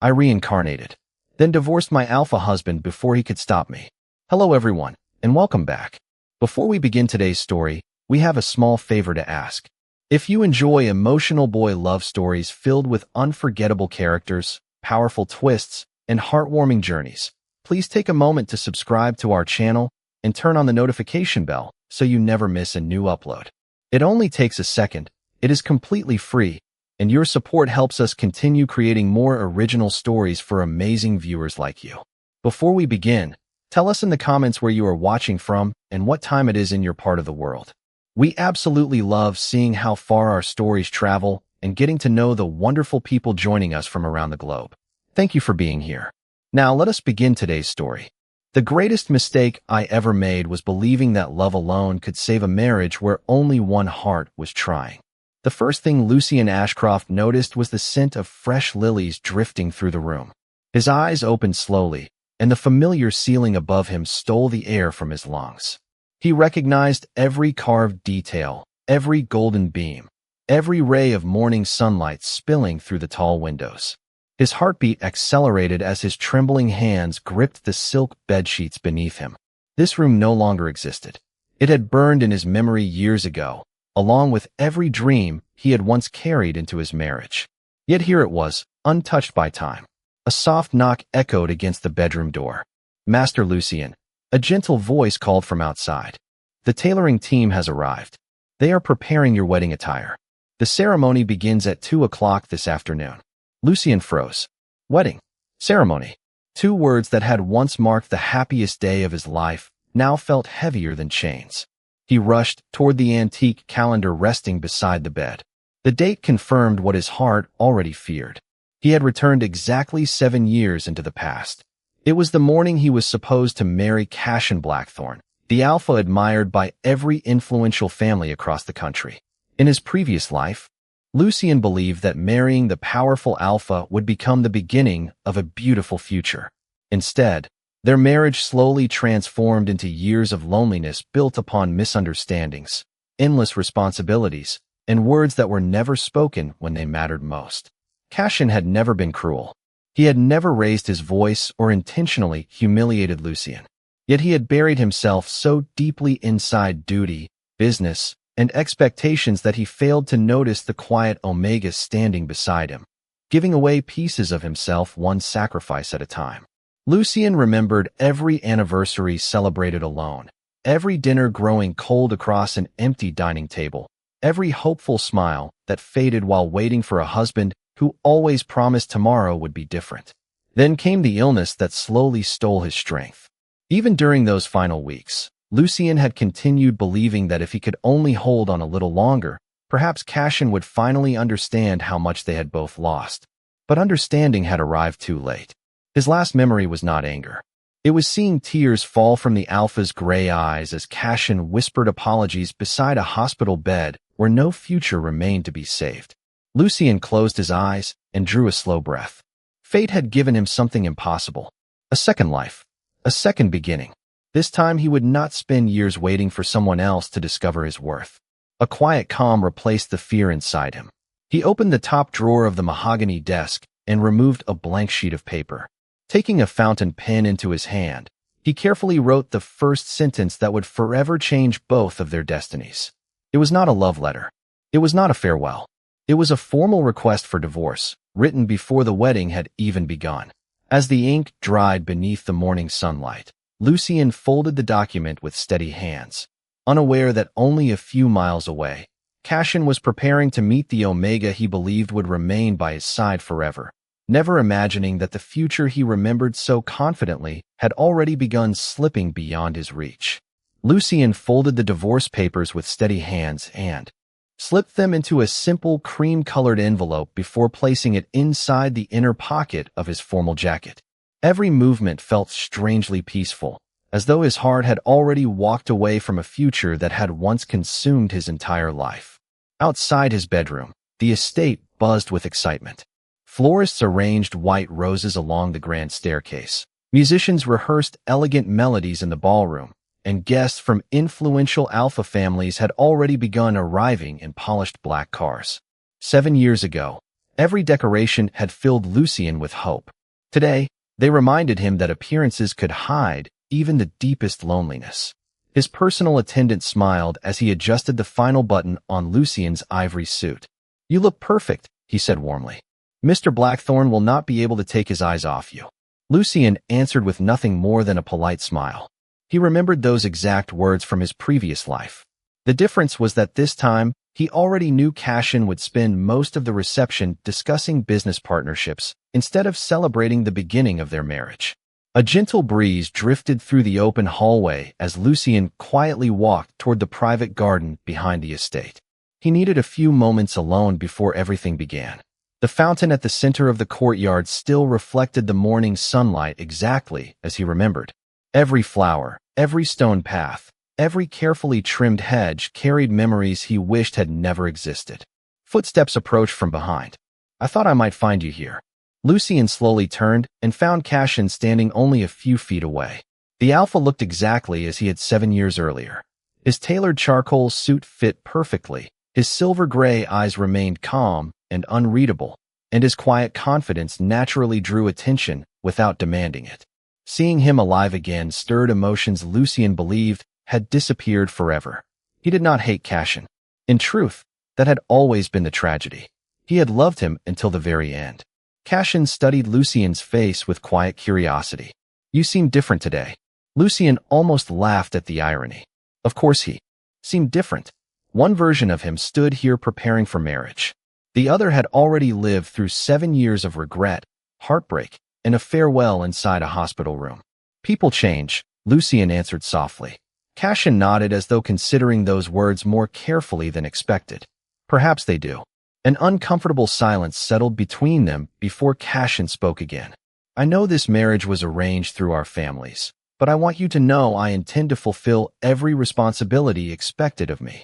I reincarnated, then divorced my alpha husband before he could stop me. Hello everyone, and welcome back. Before we begin today's story, we have a small favor to ask. If you enjoy emotional boy love stories filled with unforgettable characters, powerful twists, and heartwarming journeys, please take a moment to subscribe to our channel and turn on the notification bell so you never miss a new upload. It only takes a second, it is completely free, and your support helps us continue creating more original stories for amazing viewers like you. Before we begin, tell us in the comments where you are watching from and what time it is in your part of the world. We absolutely love seeing how far our stories travel and getting to know the wonderful people joining us from around the globe. Thank you for being here. Now let us begin today's story. The greatest mistake I ever made was believing that love alone could save a marriage where only one heart was trying. The first thing Lucian Ashcroft noticed was the scent of fresh lilies drifting through the room. His eyes opened slowly, and the familiar ceiling above him stole the air from his lungs. He recognized every carved detail, every golden beam, every ray of morning sunlight spilling through the tall windows. His heartbeat accelerated as his trembling hands gripped the silk bedsheets beneath him. This room no longer existed. It had burned in his memory years ago, along with every dream he had once carried into his marriage. Yet here it was, untouched by time. A soft knock echoed against the bedroom door. "Master Lucian," a gentle voice called from outside. "The tailoring team has arrived. They are preparing your wedding attire. The ceremony begins at 2 o'clock this afternoon." Lucian froze. Wedding. Ceremony. Two words that had once marked the happiest day of his life now felt heavier than chains. He rushed toward the antique calendar resting beside the bed. The date confirmed what his heart already feared. He had returned exactly 7 years into the past. It was the morning he was supposed to marry Cashin Blackthorne, the alpha admired by every influential family across the country. In his previous life, Lucian believed that marrying the powerful alpha would become the beginning of a beautiful future. Instead, their marriage slowly transformed into years of loneliness built upon misunderstandings, endless responsibilities, and words that were never spoken when they mattered most. Cashin had never been cruel. He had never raised his voice or intentionally humiliated Lucian. Yet he had buried himself so deeply inside duty, business, and expectations that he failed to notice the quiet Omega standing beside him, giving away pieces of himself one sacrifice at a time. Lucian remembered every anniversary celebrated alone, every dinner growing cold across an empty dining table, every hopeful smile that faded while waiting for a husband who always promised tomorrow would be different. Then came the illness that slowly stole his strength. Even during those final weeks, Lucian had continued believing that if he could only hold on a little longer, perhaps Cashin would finally understand how much they had both lost. But understanding had arrived too late. His last memory was not anger. It was seeing tears fall from the alpha's gray eyes as Cashin whispered apologies beside a hospital bed where no future remained to be saved. Lucian closed his eyes and drew a slow breath. Fate had given him something impossible. A second life. A second beginning. This time he would not spend years waiting for someone else to discover his worth. A quiet calm replaced the fear inside him. He opened the top drawer of the mahogany desk and removed a blank sheet of paper. Taking a fountain pen into his hand, he carefully wrote the first sentence that would forever change both of their destinies. It was not a love letter. It was not a farewell. It was a formal request for divorce, written before the wedding had even begun. As the ink dried beneath the morning sunlight, Lucian folded the document with steady hands, unaware that only a few miles away, Cashin was preparing to meet the Omega he believed would remain by his side forever, never imagining that the future he remembered so confidently had already begun slipping beyond his reach. Lucian folded the divorce papers with steady hands and slipped them into a simple cream-colored envelope before placing it inside the inner pocket of his formal jacket. Every movement felt strangely peaceful, as though his heart had already walked away from a future that had once consumed his entire life. Outside his bedroom, the estate buzzed with excitement. Florists arranged white roses along the grand staircase. Musicians rehearsed elegant melodies in the ballroom, and guests from influential alpha families had already begun arriving in polished black cars. 7 years ago, Every decoration had filled Lucien with hope. Today, they reminded him that appearances could hide even the deepest loneliness. His personal attendant smiled as he adjusted the final button on Lucien's ivory suit. "You look perfect," he said warmly. "Mr. Blackthorn will not be able to take his eyes off you." Lucien answered with nothing more than a polite smile. He remembered those exact words from his previous life. The difference was that this time, he already knew Cassian would spend most of the reception discussing business partnerships instead of celebrating the beginning of their marriage. A gentle breeze drifted through the open hallway as Lucien quietly walked toward the private garden behind the estate. He needed a few moments alone before everything began. The fountain at the center of the courtyard still reflected the morning sunlight exactly as he remembered. Every flower, every stone path, every carefully trimmed hedge carried memories he wished had never existed. Footsteps approached from behind. "I thought I might find you here." Lucien slowly turned and found Cassian standing only a few feet away. The Alpha looked exactly as he had 7 years earlier. His tailored charcoal suit fit perfectly, his silver-gray eyes remained calm and unreadable, and his quiet confidence naturally drew attention without demanding it. Seeing him alive again stirred emotions Lucien believed had disappeared forever. He did not hate Cassian. In truth, that had always been the tragedy. He had loved him until the very end. Cassian studied Lucien's face with quiet curiosity. "You seem different today." Lucien almost laughed at the irony. Of course he seemed different. One version of him stood here preparing for marriage. The other had already lived through 7 years of regret, heartbreak, and a farewell inside a hospital room. "People change," Lucien answered softly. Cassian nodded as though considering those words more carefully than expected. "Perhaps they do." An uncomfortable silence settled between them before Cassian spoke again. "I know this marriage was arranged through our families, but I want you to know I intend to fulfill every responsibility expected of me."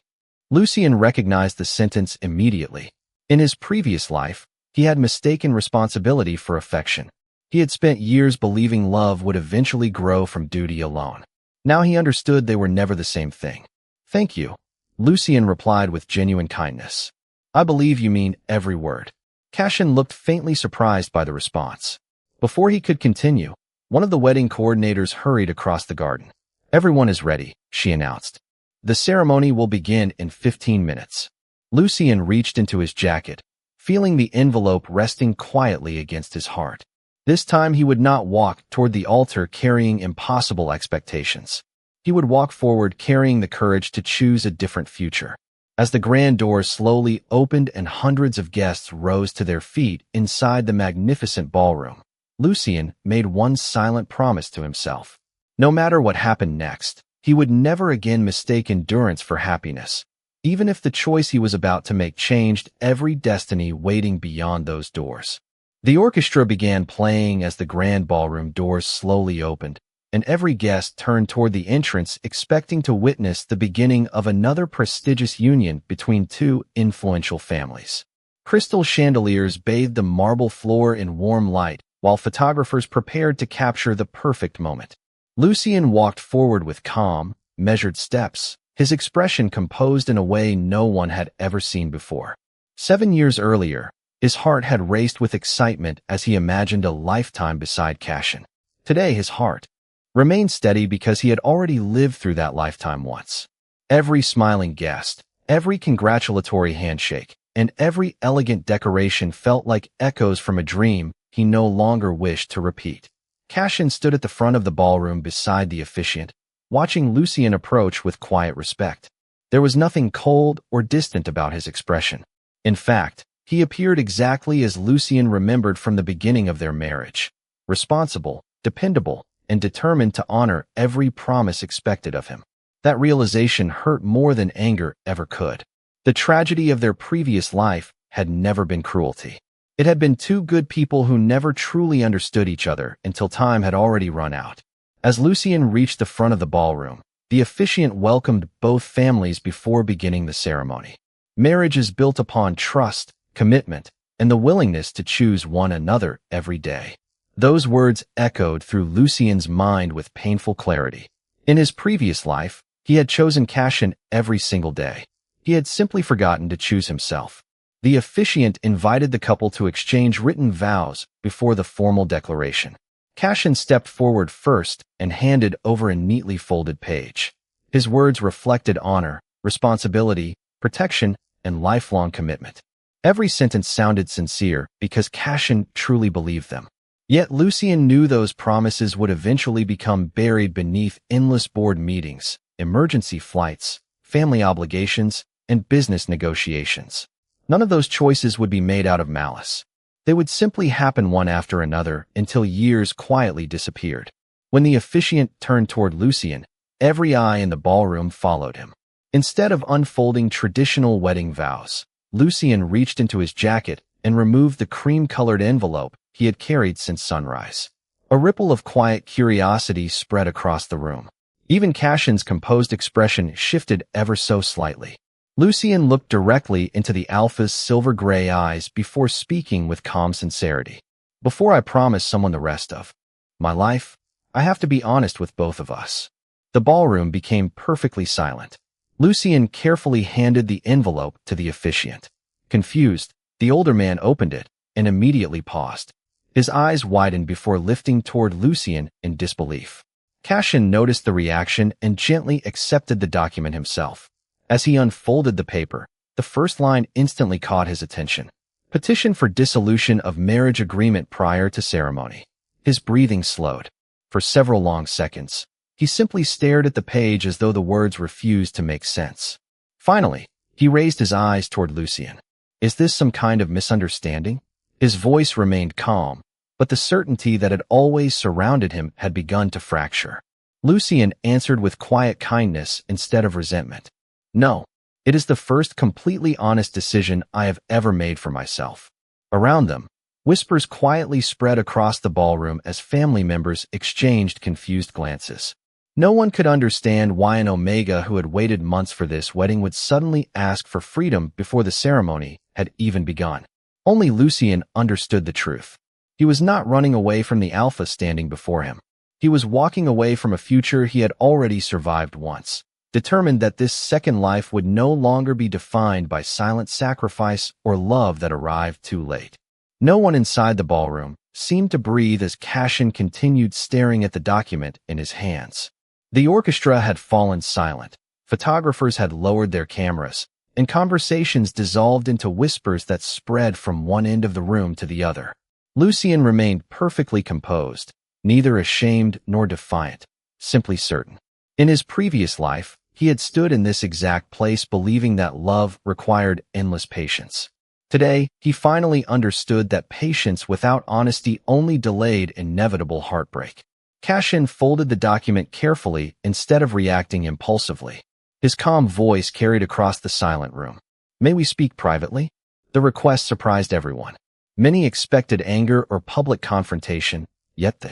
Lucien recognized the sentence immediately. In his previous life, he had mistaken responsibility for affection. He had spent years believing love would eventually grow from duty alone. Now he understood they were never the same thing. "Thank you," Lucien replied with genuine kindness. "I believe you mean every word." Cassian looked faintly surprised by the response. Before he could continue, one of the wedding coordinators hurried across the garden. "Everyone is ready," she announced. "The ceremony will begin in 15 minutes. Lucien reached into his jacket, feeling the envelope resting quietly against his heart. This time he would not walk toward the altar carrying impossible expectations. He would walk forward carrying the courage to choose a different future. As the grand doors slowly opened and hundreds of guests rose to their feet inside the magnificent ballroom, Lucien made one silent promise to himself. No matter what happened next, he would never again mistake endurance for happiness, even if the choice he was about to make changed every destiny waiting beyond those doors. The orchestra began playing as the grand ballroom doors slowly opened, and every guest turned toward the entrance expecting to witness the beginning of another prestigious union between two influential families. Crystal chandeliers bathed the marble floor in warm light, while photographers prepared to capture the perfect moment. Lucien walked forward with calm, measured steps, his expression composed in a way no one had ever seen before. 7 years earlier, his heart had raced with excitement as he imagined a lifetime beside Cassian. Today his heart remained steady because he had already lived through that lifetime once. Every smiling guest, every congratulatory handshake, and every elegant decoration felt like echoes from a dream he no longer wished to repeat. Cassian stood at the front of the ballroom beside the officiant, watching Lucien approach with quiet respect. There was nothing cold or distant about his expression. In fact, he appeared exactly as Lucien remembered from the beginning of their marriage: responsible, dependable, and determined to honor every promise expected of him. That realization hurt more than anger ever could. The tragedy of their previous life had never been cruelty. It had been two good people who never truly understood each other until time had already run out. As Lucien reached the front of the ballroom, the officiant welcomed both families before beginning the ceremony. Marriage is built upon trust, commitment, and the willingness to choose one another every day. Those words echoed through Lucien's mind with painful clarity. In his previous life, he had chosen Cassian every single day. He had simply forgotten to choose himself. The officiant invited the couple to exchange written vows before the formal declaration. Cashin stepped forward first and handed over a neatly folded page. His words reflected honor, responsibility, protection, and lifelong commitment. Every sentence sounded sincere because Cashin truly believed them. Yet Lucien knew those promises would eventually become buried beneath endless board meetings, emergency flights, family obligations, and business negotiations. None of those choices would be made out of malice. They would simply happen one after another until years quietly disappeared. When the officiant turned toward Lucien, every eye in the ballroom followed him. Instead of unfolding traditional wedding vows, Lucien reached into his jacket and removed the cream-colored envelope he had carried since sunrise. A ripple of quiet curiosity spread across the room. Even Cashin's composed expression shifted ever so slightly. Lucien looked directly into the Alpha's silver-gray eyes before speaking with calm sincerity. Before I promise someone the rest of my life, I have to be honest with both of us. The ballroom became perfectly silent. Lucien carefully handed the envelope to the officiant. Confused, the older man opened it and immediately paused. His eyes widened before lifting toward Lucien in disbelief. Cashin noticed the reaction and gently accepted the document himself. As he unfolded the paper, the first line instantly caught his attention. Petition for dissolution of marriage agreement prior to ceremony. His breathing slowed. For several long seconds, he simply stared at the page as though the words refused to make sense. Finally, he raised his eyes toward Lucien. Is this some kind of misunderstanding? His voice remained calm, but the certainty that had always surrounded him had begun to fracture. Lucien answered with quiet kindness instead of resentment. No, it is the first completely honest decision I have ever made for myself. Around them, whispers quietly spread across the ballroom as family members exchanged confused glances. No one could understand why an Omega who had waited months for this wedding would suddenly ask for freedom before the ceremony had even begun. Only Lucien understood the truth. He was not running away from the Alpha standing before him. He was walking away from a future he had already survived once, determined that this second life would no longer be defined by silent sacrifice or love that arrived too late. No one inside the ballroom seemed to breathe as Cashin continued staring at the document in his hands. The orchestra had fallen silent, photographers had lowered their cameras, and conversations dissolved into whispers that spread from one end of the room to the other. Lucien remained perfectly composed, neither ashamed nor defiant, simply certain. In his previous life, he had stood in this exact place believing that love required endless patience. Today, he finally understood that patience without honesty only delayed inevitable heartbreak. Cashin folded the document carefully instead of reacting impulsively. His calm voice carried across the silent room. May we speak privately? The request surprised everyone. Many expected anger or public confrontation, yet the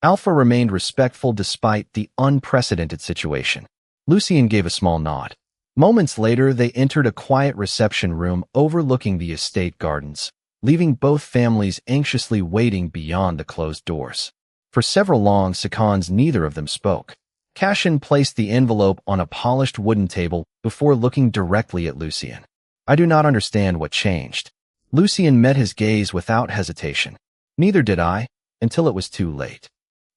Alpha remained respectful despite the unprecedented situation. Lucien gave a small nod. Moments later, they entered a quiet reception room overlooking the estate gardens, leaving both families anxiously waiting beyond the closed doors. For several long seconds, neither of them spoke. Cashin placed the envelope on a polished wooden table before looking directly at Lucien. I do not understand what changed. Lucien met his gaze without hesitation. Neither did I, until it was too late.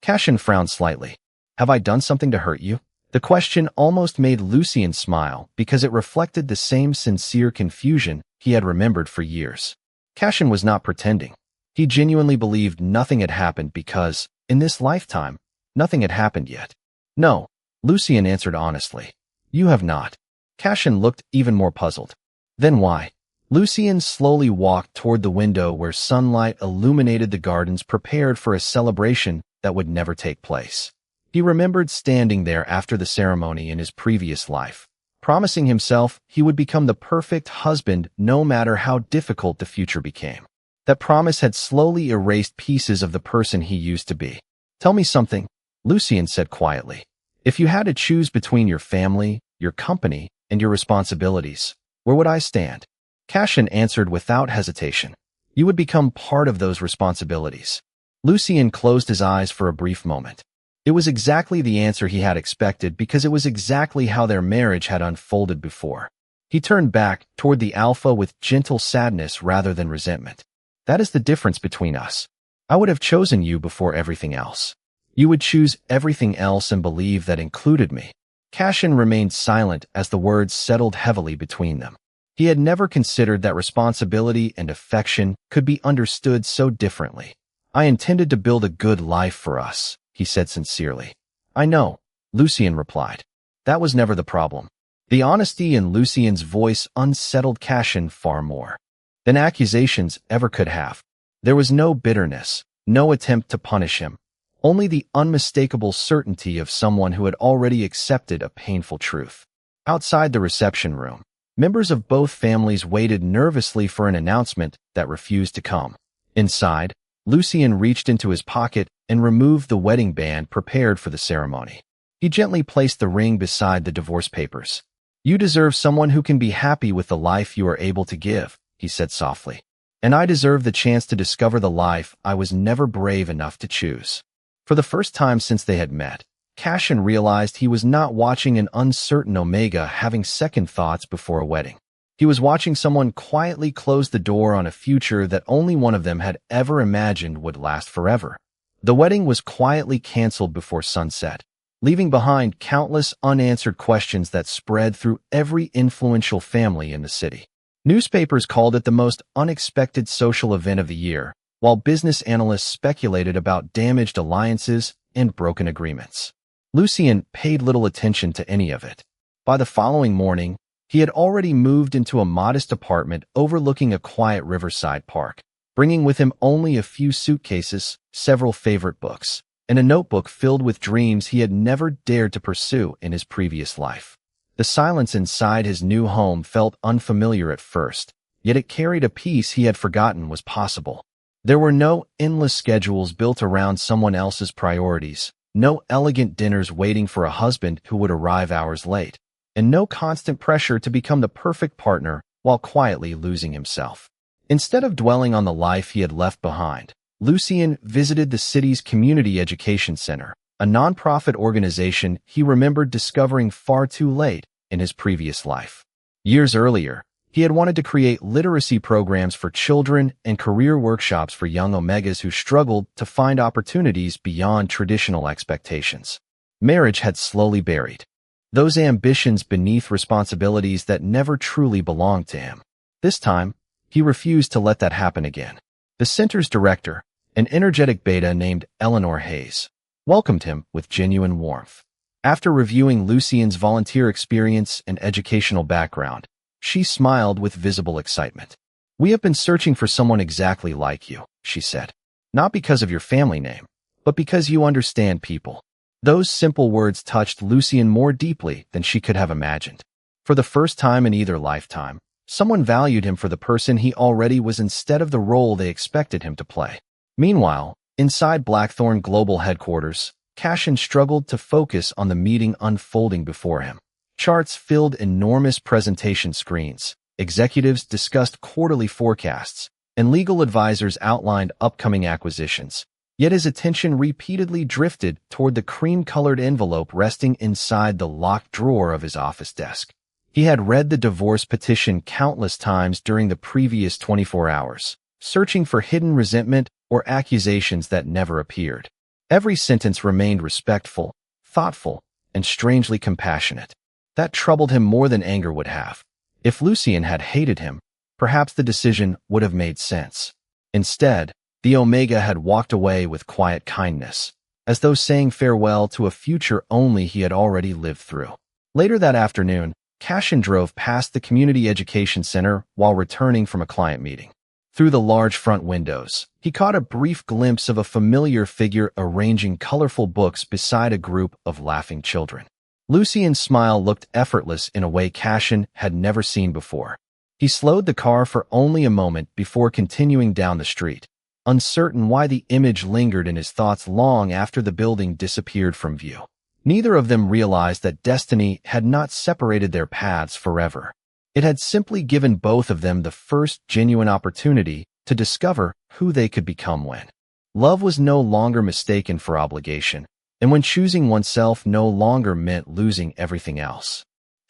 Cashin frowned slightly. Have I done something to hurt you? The question almost made Lucien smile because it reflected the same sincere confusion he had remembered for years. Cashin was not pretending. He genuinely believed nothing had happened because, in this lifetime, nothing had happened yet. No, Lucien answered honestly. You have not. Cashin looked even more puzzled. Then why? Lucien slowly walked toward the window where sunlight illuminated the gardens prepared for a celebration that would never take place. He remembered standing there after the ceremony in his previous life, promising himself he would become the perfect husband no matter how difficult the future became. That promise had slowly erased pieces of the person he used to be. Tell me something, Lucien said quietly. If you had to choose between your family, your company, and your responsibilities, where would I stand? Cashin answered without hesitation. You would become part of those responsibilities. Lucien closed his eyes for a brief moment. It was exactly the answer he had expected because it was exactly how their marriage had unfolded before. He turned back toward the Alpha with gentle sadness rather than resentment. That is the difference between us. I would have chosen you before everything else. You would choose everything else and believe that included me. Cashin remained silent as the words settled heavily between them. He had never considered that responsibility and affection could be understood so differently. I intended to build a good life for us, he said sincerely. I know, Lucien replied. That was never the problem. The honesty in Lucien's voice unsettled Cashin far more than accusations ever could have. There was no bitterness, no attempt to punish him, only the unmistakable certainty of someone who had already accepted a painful truth. Outside the reception room, members of both families waited nervously for an announcement that refused to come. Inside, Lucien reached into his pocket and removed the wedding band prepared for the ceremony. He gently placed the ring beside the divorce papers. You deserve someone who can be happy with the life you are able to give, he said softly. And I deserve the chance to discover the life I was never brave enough to choose. For the first time since they had met, Cashin realized he was not watching an uncertain Omega having second thoughts before a wedding. He was watching someone quietly close the door on a future that only one of them had ever imagined would last forever. The wedding was quietly canceled before sunset, leaving behind countless unanswered questions that spread through every influential family in the city. Newspapers called it the most unexpected social event of the year, while business analysts speculated about damaged alliances and broken agreements. Lucien paid little attention to any of it. By the following morning, he had already moved into a modest apartment overlooking a quiet riverside park, bringing with him only a few suitcases, several favorite books, and a notebook filled with dreams he had never dared to pursue in his previous life. The silence inside his new home felt unfamiliar at first, yet it carried a peace he had forgotten was possible. There were no endless schedules built around someone else's priorities, no elegant dinners waiting for a husband who would arrive hours late, and no constant pressure to become the perfect partner while quietly losing himself. Instead of dwelling on the life he had left behind, Lucien visited the city's community education center, a nonprofit organization he remembered discovering far too late in his previous life. Years earlier, he had wanted to create literacy programs for children and career workshops for young Omegas who struggled to find opportunities beyond traditional expectations. Marriage had slowly buried those ambitions beneath responsibilities that never truly belonged to him. This time, he refused to let that happen again. The center's director, an energetic beta named Eleanor Hayes, welcomed him with genuine warmth. After reviewing Lucien's volunteer experience and educational background, she smiled with visible excitement. We have been searching for someone exactly like you, she said. Not because of your family name, but because you understand people. Those simple words touched Lucien more deeply than she could have imagined. For the first time in either lifetime, someone valued him for the person he already was instead of the role they expected him to play. Meanwhile, inside Blackthorn Global Headquarters, Cashin struggled to focus on the meeting unfolding before him. Charts filled enormous presentation screens, executives discussed quarterly forecasts, and legal advisors outlined upcoming acquisitions. Yet his attention repeatedly drifted toward the cream-colored envelope resting inside the locked drawer of his office desk. He had read the divorce petition countless times during the previous 24 hours, searching for hidden resentment or accusations that never appeared. Every sentence remained respectful, thoughtful, and strangely compassionate. That troubled him more than anger would have. If Lucien had hated him, perhaps the decision would have made sense. Instead, the Omega had walked away with quiet kindness, as though saying farewell to a future only he had already lived through. Later that afternoon, Cashin drove past the community education center while returning from a client meeting. Through the large front windows, he caught a brief glimpse of a familiar figure arranging colorful books beside a group of laughing children. Lucien's smile looked effortless in a way Cashin had never seen before. He slowed the car for only a moment before continuing down the street, uncertain why the image lingered in his thoughts long after the building disappeared from view. Neither of them realized that destiny had not separated their paths forever. It had simply given both of them the first genuine opportunity to discover who they could become when love was no longer mistaken for obligation, and when choosing oneself no longer meant losing everything else.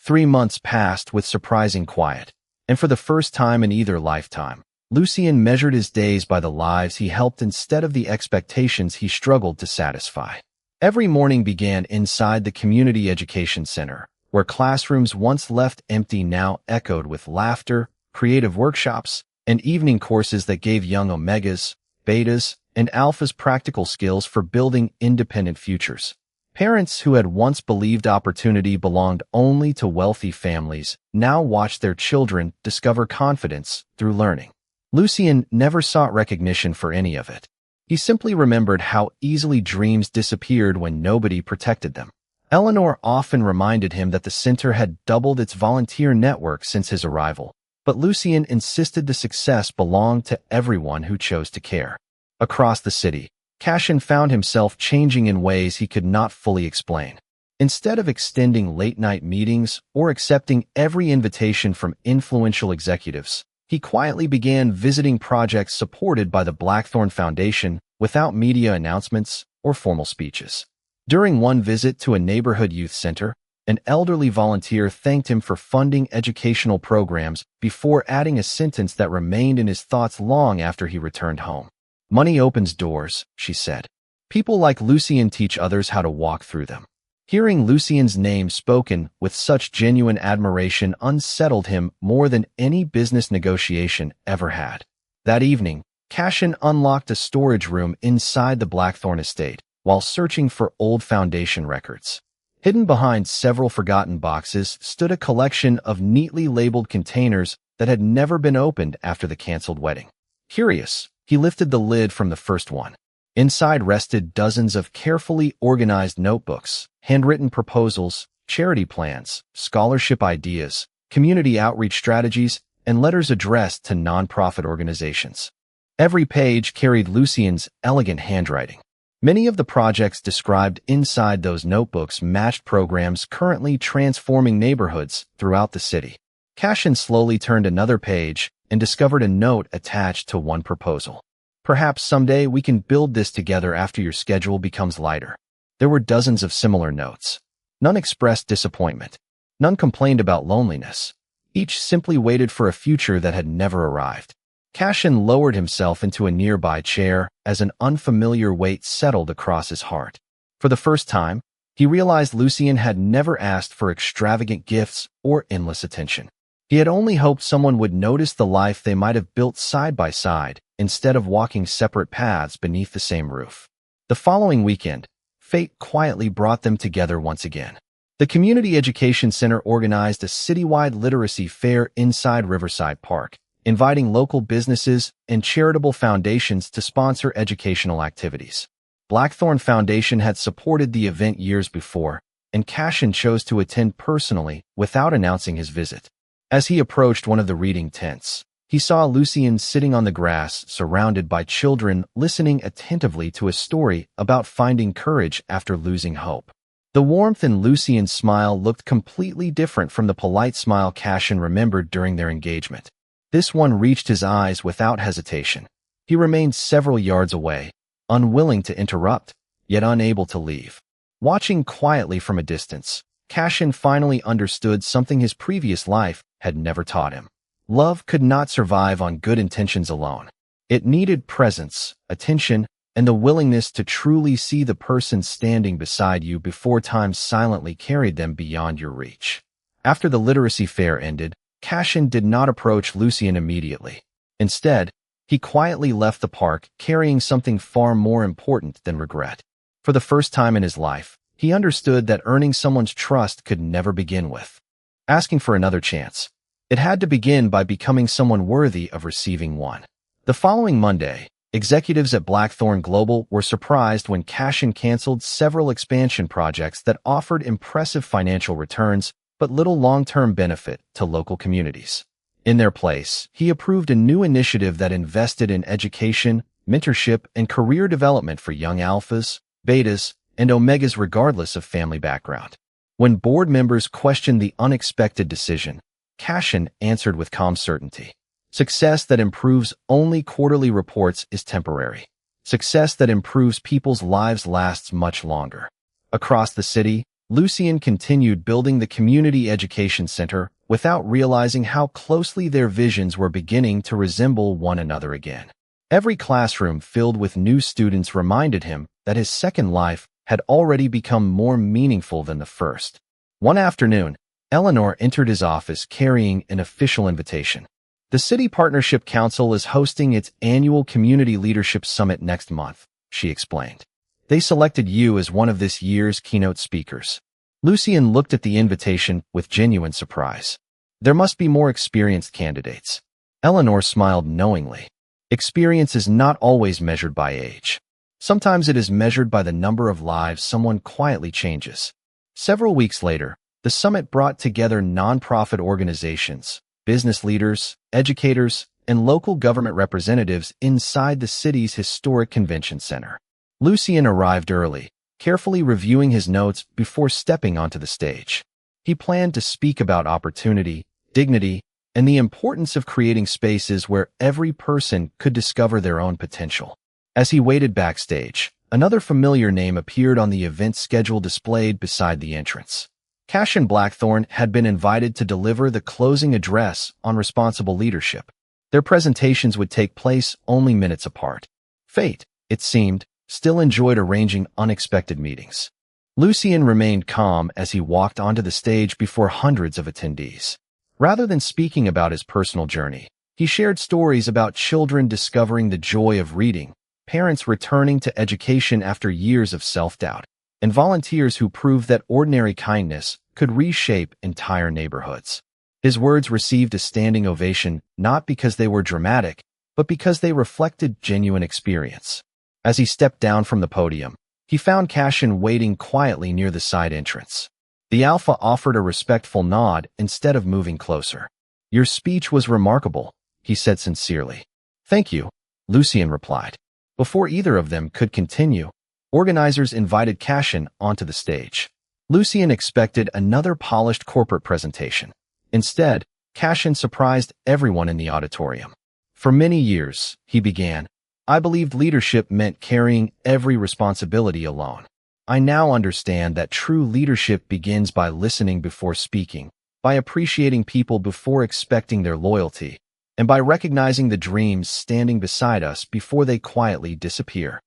3 months passed with surprising quiet, and for the first time in either lifetime, Lucien measured his days by the lives he helped instead of the expectations he struggled to satisfy. Every morning began inside the Community Education Center, where classrooms once left empty now echoed with laughter, creative workshops, and evening courses that gave young Omegas, Betas, and Alphas practical skills for building independent futures. Parents who had once believed opportunity belonged only to wealthy families now watched their children discover confidence through learning. Lucien never sought recognition for any of it. He simply remembered how easily dreams disappeared when nobody protected them. Eleanor often reminded him that the center had doubled its volunteer network since his arrival, but Lucien insisted the success belonged to everyone who chose to care. Across the city, Cashin found himself changing in ways he could not fully explain. Instead of extending late-night meetings or accepting every invitation from influential executives, he quietly began visiting projects supported by the Blackthorn Foundation without media announcements or formal speeches. During one visit to a neighborhood youth center, an elderly volunteer thanked him for funding educational programs before adding a sentence that remained in his thoughts long after he returned home. "Money opens doors," she said. "People like Lucien teach others how to walk through them." Hearing Lucien's name spoken with such genuine admiration unsettled him more than any business negotiation ever had. That evening, Cashin unlocked a storage room inside the Blackthorn estate while searching for old Foundation records. Hidden behind several forgotten boxes stood a collection of neatly labeled containers that had never been opened after the canceled wedding. Curious, he lifted the lid from the first one. Inside rested dozens of carefully organized notebooks, handwritten proposals, charity plans, scholarship ideas, community outreach strategies, and letters addressed to nonprofit organizations. Every page carried Lucien's elegant handwriting. Many of the projects described inside those notebooks matched programs currently transforming neighborhoods throughout the city. Cashin slowly turned another page and discovered a note attached to one proposal. "Perhaps someday we can build this together after your schedule becomes lighter." There were dozens of similar notes. None expressed disappointment. None complained about loneliness. Each simply waited for a future that had never arrived. Cashin lowered himself into a nearby chair as an unfamiliar weight settled across his heart. For the first time, he realized Lucien had never asked for extravagant gifts or endless attention. He had only hoped someone would notice the life they might have built side by side instead of walking separate paths beneath the same roof. The following weekend, fate quietly brought them together once again. The Community Education Center organized a citywide literacy fair inside Riverside Park, inviting local businesses and charitable foundations to sponsor educational activities. Blackthorn Foundation had supported the event years before, and Cashin chose to attend personally without announcing his visit. As he approached one of the reading tents, he saw Lucien sitting on the grass, surrounded by children listening attentively to a story about finding courage after losing hope. The warmth in Lucien's smile looked completely different from the polite smile Cashin remembered during their engagement. This one reached his eyes without hesitation. He remained several yards away, unwilling to interrupt, yet unable to leave. Watching quietly from a distance, Cashin finally understood something his previous life had never taught him. Love could not survive on good intentions alone. It needed presence, attention, and the willingness to truly see the person standing beside you before time silently carried them beyond your reach. After the literacy fair ended, Cashin did not approach Lucien immediately. Instead, he quietly left the park carrying something far more important than regret. For the first time in his life, he understood that earning someone's trust could never begin with asking for another chance. It had to begin by becoming someone worthy of receiving one. The following Monday, executives at Blackthorn Global were surprised when Cashin canceled several expansion projects that offered impressive financial returns but little long-term benefit to local communities. In their place, he approved a new initiative that invested in education, mentorship, and career development for young alphas, betas, and omegas regardless of family background. When board members questioned the unexpected decision, Cashin answered with calm certainty. Success that improves only quarterly reports is temporary. Success that improves people's lives lasts much longer. Across the city, Lucien continued building the community education center without realizing how closely their visions were beginning to resemble one another again. Every classroom filled with new students reminded him that his second life had already become more meaningful than the first. One afternoon, Eleanor entered his office carrying an official invitation. The City Partnership Council is hosting its annual Community Leadership Summit next month, she explained. They selected you as one of this year's keynote speakers. Lucien looked at the invitation with genuine surprise. There must be more experienced candidates. Eleanor smiled knowingly. Experience is not always measured by age. Sometimes it is measured by the number of lives someone quietly changes. Several weeks later, the summit brought together nonprofit organizations, business leaders, educators, and local government representatives inside the city's historic convention center. Lucien arrived early, carefully reviewing his notes before stepping onto the stage. He planned to speak about opportunity, dignity, and the importance of creating spaces where every person could discover their own potential. As he waited backstage, another familiar name appeared on the event schedule displayed beside the entrance. Cash and Blackthorne had been invited to deliver the closing address on responsible leadership. Their presentations would take place only minutes apart. Fate, it seemed, still enjoyed arranging unexpected meetings. Lucien remained calm as he walked onto the stage before hundreds of attendees. Rather than speaking about his personal journey, he shared stories about children discovering the joy of reading, parents returning to education after years of self-doubt, and volunteers who proved that ordinary kindness could reshape entire neighborhoods. His words received a standing ovation not because they were dramatic, but because they reflected genuine experience. As he stepped down from the podium, he found Cashin waiting quietly near the side entrance. The Alpha offered a respectful nod instead of moving closer. "Your speech was remarkable," he said sincerely. "Thank you," Lucien replied. Before either of them could continue, organizers invited Cashin onto the stage. Lucien expected another polished corporate presentation. Instead, Cashin surprised everyone in the auditorium. "For many years," he began, "I believed leadership meant carrying every responsibility alone. I now understand that true leadership begins by listening before speaking, by appreciating people before expecting their loyalty, and by recognizing the dreams standing beside us before they quietly disappear."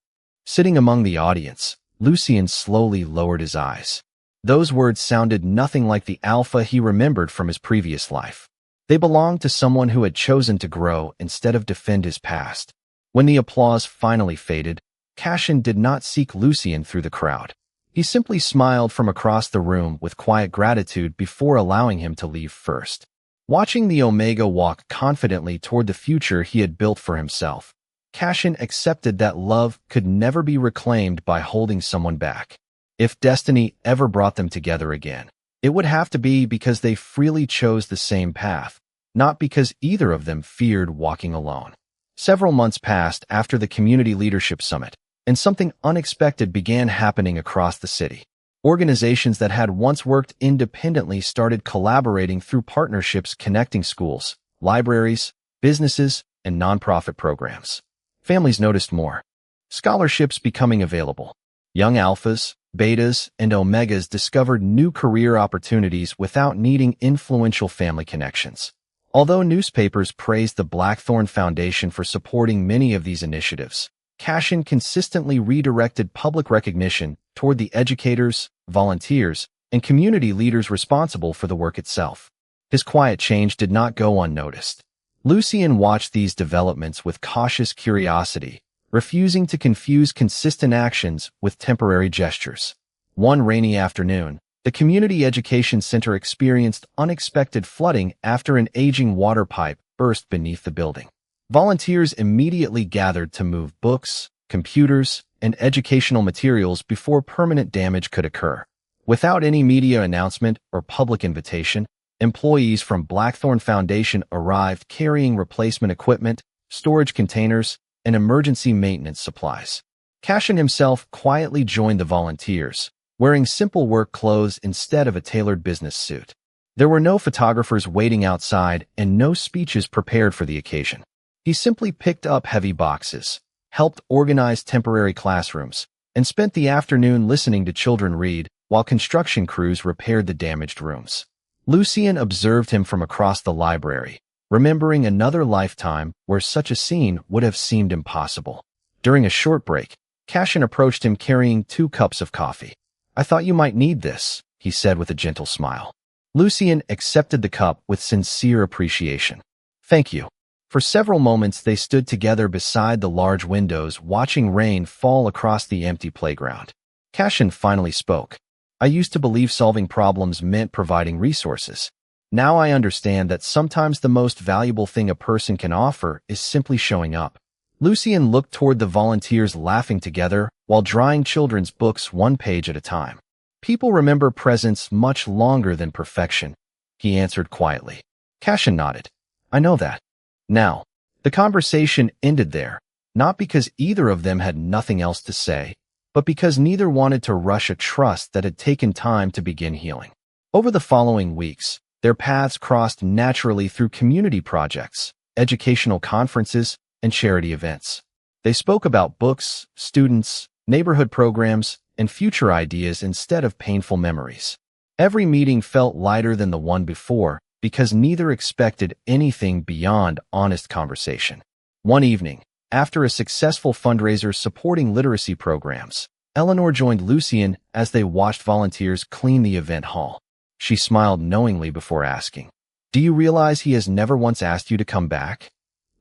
Sitting among the audience, Lucien slowly lowered his eyes. Those words sounded nothing like the Alpha he remembered from his previous life. They belonged to someone who had chosen to grow instead of defend his past. When the applause finally faded, Cashin did not seek Lucien through the crowd. He simply smiled from across the room with quiet gratitude before allowing him to leave first. Watching the Omega walk confidently toward the future he had built for himself, Cashin accepted that love could never be reclaimed by holding someone back. If destiny ever brought them together again, it would have to be because they freely chose the same path, not because either of them feared walking alone. Several months passed after the Community Leadership Summit, and something unexpected began happening across the city. Organizations that had once worked independently started collaborating through partnerships connecting schools, libraries, businesses, and nonprofit programs. Families noticed more. Scholarships becoming available. Young alphas, betas, and omegas discovered new career opportunities without needing influential family connections. Although newspapers praised the Blackthorne Foundation for supporting many of these initiatives, Cashin consistently redirected public recognition toward the educators, volunteers, and community leaders responsible for the work itself. His quiet change did not go unnoticed. Lucien watched these developments with cautious curiosity, refusing to confuse consistent actions with temporary gestures. One rainy afternoon, the Community Education Center experienced unexpected flooding after an aging water pipe burst beneath the building. Volunteers immediately gathered to move books, computers, and educational materials before permanent damage could occur. Without any media announcement or public invitation, employees from Blackthorne Foundation arrived carrying replacement equipment, storage containers, and emergency maintenance supplies. Cashin himself quietly joined the volunteers, wearing simple work clothes instead of a tailored business suit. There were no photographers waiting outside and no speeches prepared for the occasion. He simply picked up heavy boxes, helped organize temporary classrooms, and spent the afternoon listening to children read, while construction crews repaired the damaged rooms. Lucien observed him from across the library, remembering another lifetime where such a scene would have seemed impossible. During a short break, Cassian approached him carrying 2 cups of coffee. "I thought you might need this," he said with a gentle smile. Lucien accepted the cup with sincere appreciation. "Thank you." For several moments they stood together beside the large windows, watching rain fall across the empty playground. Cassian finally spoke. "I used to believe solving problems meant providing resources. Now I understand that sometimes the most valuable thing a person can offer is simply showing up." Lucien looked toward the volunteers laughing together while drying children's books 1 page at a time. "People remember presence much longer than perfection," he answered quietly. Cassian nodded. "I know that." Now, the conversation ended there, not because either of them had nothing else to say, but because neither wanted to rush a trust that had taken time to begin healing. Over the following weeks, their paths crossed naturally through community projects, educational conferences, and charity events. They spoke about books, students, neighborhood programs, and future ideas instead of painful memories. Every meeting felt lighter than the one before because neither expected anything beyond honest conversation. One evening, after a successful fundraiser supporting literacy programs, Eleanor joined Lucien as they watched volunteers clean the event hall. She smiled knowingly before asking, "Do you realize he has never once asked you to come back?"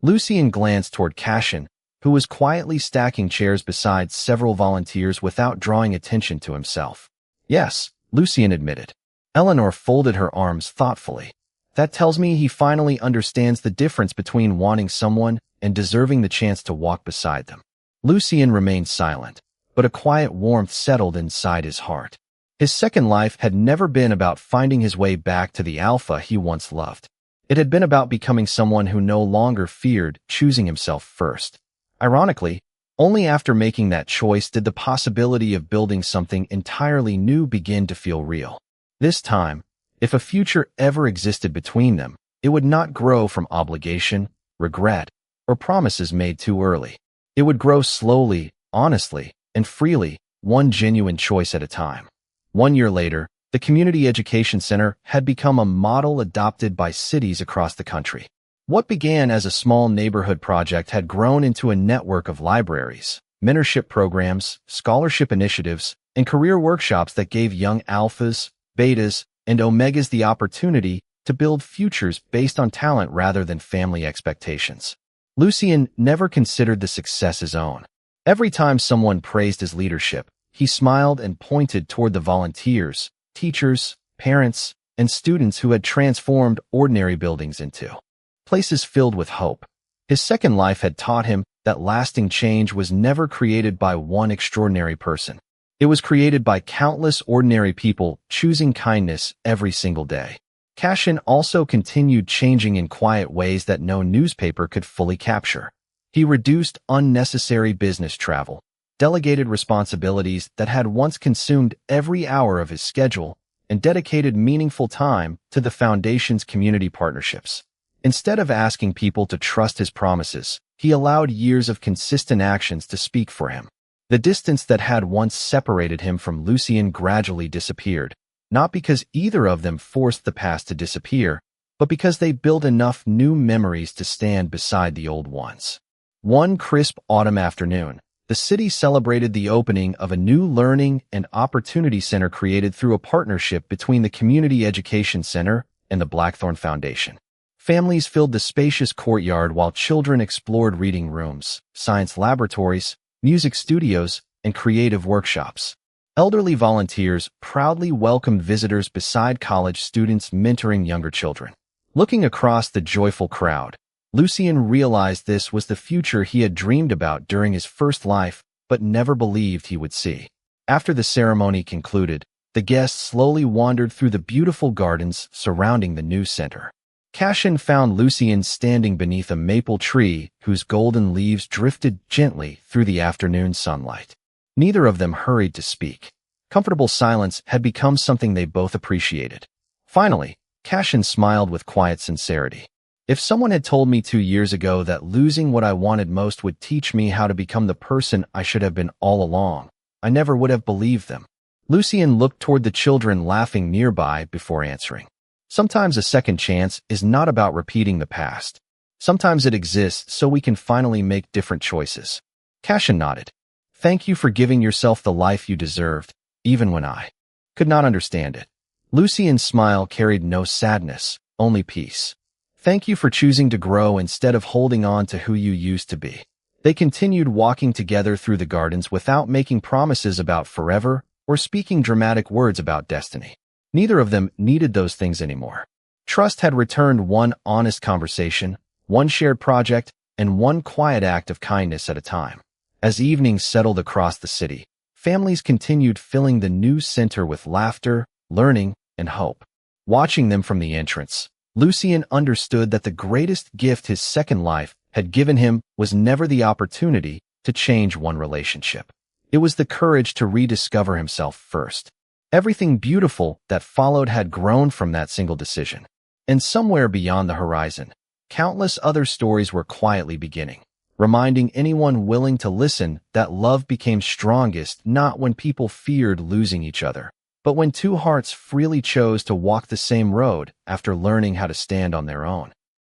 Lucien glanced toward Cassian, who was quietly stacking chairs beside several volunteers without drawing attention to himself. "Yes," Lucien admitted. Eleanor folded her arms thoughtfully. "That tells me he finally understands the difference between wanting someone and deserving the chance to walk beside them." Lucien remained silent, but a quiet warmth settled inside his heart. His second life had never been about finding his way back to the alpha he once loved. It had been about becoming someone who no longer feared choosing himself first. Ironically, only after making that choice did the possibility of building something entirely new begin to feel real. This time, if a future ever existed between them, it would not grow from obligation, regret, or promises made too early. It would grow slowly, honestly, and freely, one genuine choice at a time. 1 year later, the Community Education Center had become a model adopted by cities across the country. What began as a small neighborhood project had grown into a network of libraries, mentorship programs, scholarship initiatives, and career workshops that gave young alphas, betas, and omegas the opportunity to build futures based on talent rather than family expectations. Lucien never considered the success his own. Every time someone praised his leadership, he smiled and pointed toward the volunteers, teachers, parents, and students who had transformed ordinary buildings into places filled with hope. His second life had taught him that lasting change was never created by one extraordinary person. It was created by countless ordinary people choosing kindness every single day. Cassian also continued changing in quiet ways that no newspaper could fully capture. He reduced unnecessary business travel, delegated responsibilities that had once consumed every hour of his schedule, and dedicated meaningful time to the Foundation's community partnerships. Instead of asking people to trust his promises, he allowed years of consistent actions to speak for him. The distance that had once separated him from Lucien gradually disappeared, not because either of them forced the past to disappear, but because they built enough new memories to stand beside the old ones. One crisp autumn afternoon, the city celebrated the opening of a new learning and opportunity center created through a partnership between the Community Education Center and the Blackthorn Foundation. Families filled the spacious courtyard while children explored reading rooms, science laboratories, music studios, and creative workshops. Elderly volunteers proudly welcomed visitors beside college students mentoring younger children. Looking across the joyful crowd, Lucien realized this was the future he had dreamed about during his first life, but never believed he would see. After the ceremony concluded, the guests slowly wandered through the beautiful gardens surrounding the new center. Cassian found Lucien standing beneath a maple tree whose golden leaves drifted gently through the afternoon sunlight. Neither of them hurried to speak. Comfortable silence had become something they both appreciated. Finally, Cassian smiled with quiet sincerity. "If someone had told me 2 years ago that losing what I wanted most would teach me how to become the person I should have been all along, I never would have believed them." Lucien looked toward the children laughing nearby before answering. Sometimes a second chance is not about repeating the past. Sometimes it exists so we can finally make different choices. Cassian nodded. Thank you for giving yourself the life you deserved, even when I could not understand it. Lucien's smile carried no sadness, only peace. Thank you for choosing to grow instead of holding on to who you used to be. They continued walking together through the gardens without making promises about forever or speaking dramatic words about destiny. Neither of them needed those things anymore. Trust had returned, one honest conversation, one shared project, and one quiet act of kindness at a time. As evenings settled across the city, families continued filling the new center with laughter, learning, and hope. Watching them from the entrance, Lucien understood that the greatest gift his second life had given him was never the opportunity to change one relationship. It was the courage to rediscover himself first. Everything beautiful that followed had grown from that single decision. And somewhere beyond the horizon, countless other stories were quietly beginning, reminding anyone willing to listen that love became strongest not when people feared losing each other, but when two hearts freely chose to walk the same road after learning how to stand on their own.